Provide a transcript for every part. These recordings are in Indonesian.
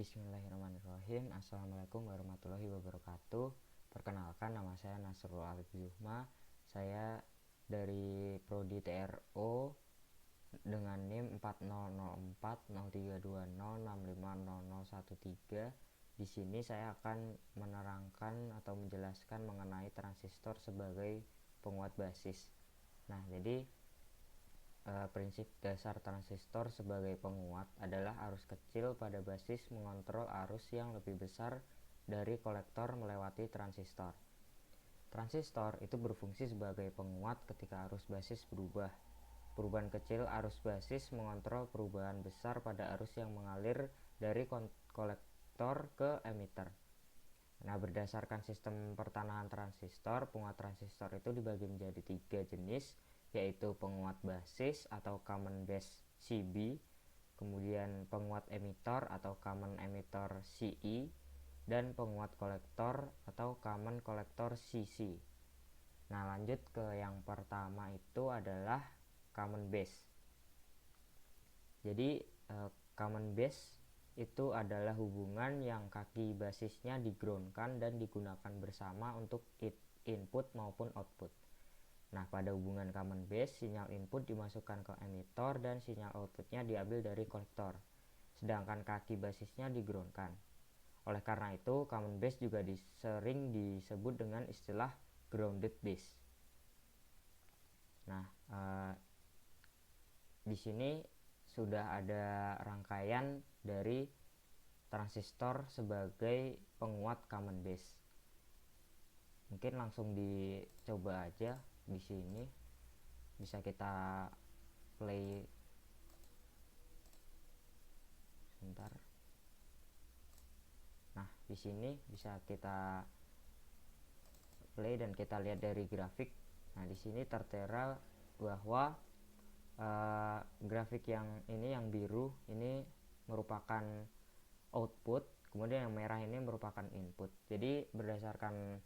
Bismillahirrahmanirrahim. Assalamualaikum warahmatullahi wabarakatuh. Perkenalkan, nama saya Nasrul Arif Zuhma. Saya dari Prodi TRO dengan NIM 40040320650013. Di sini saya akan menerangkan atau menjelaskan mengenai transistor sebagai penguat basis. Nah, jadi prinsip dasar transistor sebagai penguat adalah arus kecil pada basis mengontrol arus yang lebih besar dari kolektor melewati transistor. Transistor itu berfungsi sebagai penguat ketika arus basis berubah. Perubahan kecil arus basis mengontrol perubahan besar pada arus yang mengalir dari kolektor ke emitter. Nah, berdasarkan sistem pertanahan transistor, penguat transistor itu dibagi menjadi 3 jenis, yaitu penguat basis atau common base CB, kemudian penguat emitor atau common emitter CE, dan penguat kolektor atau common kolektor CC. Nah, lanjut ke yang pertama itu adalah common base. Jadi common base itu adalah hubungan yang kaki basisnya digroundkan dan digunakan bersama untuk input maupun output. Nah, pada hubungan common base, sinyal input dimasukkan ke emitor dan sinyal outputnya diambil dari kolektor, sedangkan kaki basisnya digroundkan. Oleh karena itu, common base juga sering disebut dengan istilah grounded base. Nah, di sini sudah ada rangkaian dari transistor sebagai penguat common base. Mungkin langsung dicoba aja. Di sini bisa kita play sebentar. Nah, di sini bisa kita play dan kita lihat dari grafik. Nah, di sini tertera bahwa grafik yang biru ini merupakan output, kemudian yang merah ini merupakan input. Jadi berdasarkan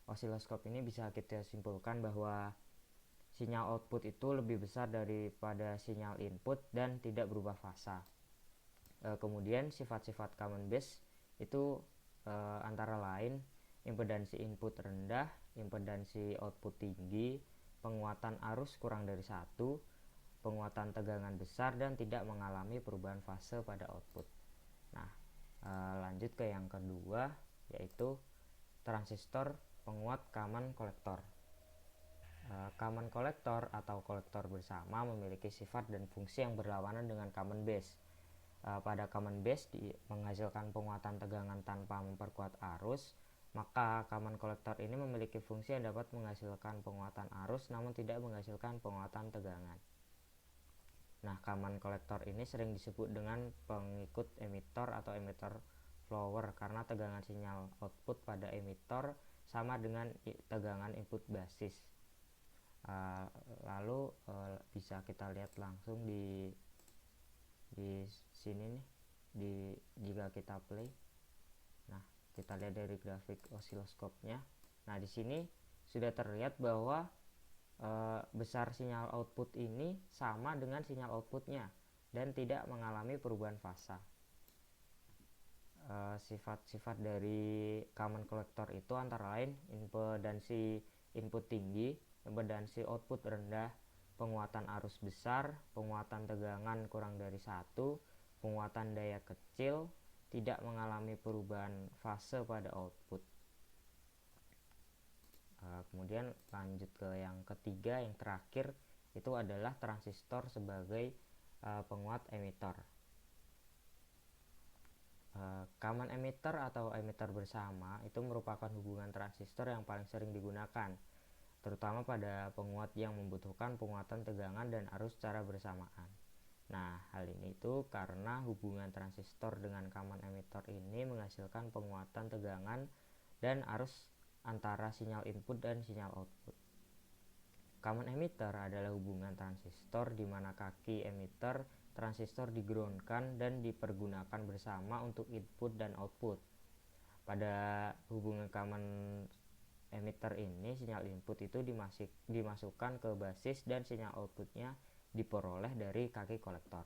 osiloskop ini bisa kita simpulkan bahwa sinyal output itu lebih besar daripada sinyal input dan tidak berubah fasa. Kemudian sifat-sifat common base itu antara lain impedansi input rendah, impedansi output tinggi, penguatan arus kurang dari 1, penguatan tegangan besar, dan tidak mengalami perubahan fase pada output. Nah, lanjut ke yang kedua, yaitu transistor penguat common kolektor. Common kolektor atau kolektor bersama memiliki sifat dan fungsi yang berlawanan dengan common base. Pada common base menghasilkan penguatan tegangan tanpa memperkuat arus, maka common kolektor ini memiliki fungsi yang dapat menghasilkan penguatan arus namun tidak menghasilkan penguatan tegangan. Nah, common kolektor ini sering disebut dengan pengikut emitor atau emitter follower karena tegangan sinyal output pada emitor sama dengan tegangan input basis. Lalu bisa kita lihat langsung di sini nih, jika kita play. Nah, kita lihat dari grafik osiloskopnya. Nah, di sini sudah terlihat bahwa besar sinyal output ini sama dengan sinyal outputnya dan tidak mengalami perubahan fasa. Sifat-sifat dari common kolektor itu antara lain impedansi input tinggi, impedansi output rendah, penguatan arus besar, penguatan tegangan kurang dari 1, penguatan daya kecil, tidak mengalami perubahan fase pada output. Kemudian lanjut ke yang ketiga, yang terakhir itu adalah transistor sebagai penguat emitor. Common emitter atau emitter bersama itu merupakan hubungan transistor yang paling sering digunakan, terutama pada penguat yang membutuhkan penguatan tegangan dan arus secara bersamaan. Nah, hal ini itu karena hubungan transistor dengan common emitter ini menghasilkan penguatan tegangan dan arus antara sinyal input dan sinyal output. Common emitter adalah hubungan transistor di mana kaki emitter transistor digroundkan dan dipergunakan bersama untuk input dan output. Pada hubungan common emitter ini, sinyal input itu dimasukkan ke basis dan sinyal outputnya diperoleh dari kaki kolektor.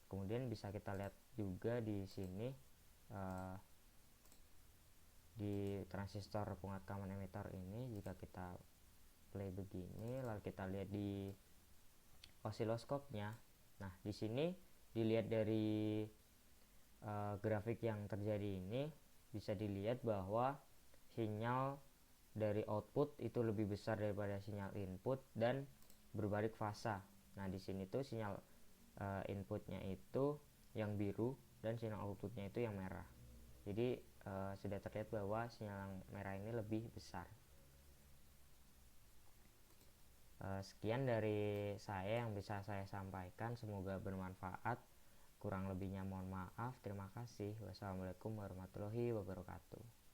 Kemudian kemudian bisa kita lihat juga di sini di transistor pengekaman emitter ini, jika kita play begini lalu kita lihat di osiloskopnya. Nah, di sini dilihat dari grafik yang terjadi ini bisa dilihat bahwa sinyal dari output itu lebih besar daripada sinyal input dan berbalik fasa. Nah, di sini tuh sinyal inputnya itu yang biru dan sinyal outputnya itu yang merah. Jadi sudah terlihat bahwa sinyal yang merah ini lebih besar. Sekian dari saya yang bisa saya sampaikan, semoga bermanfaat. Kurang lebihnya mohon maaf. Terima kasih. Wassalamualaikum warahmatullahi wabarakatuh.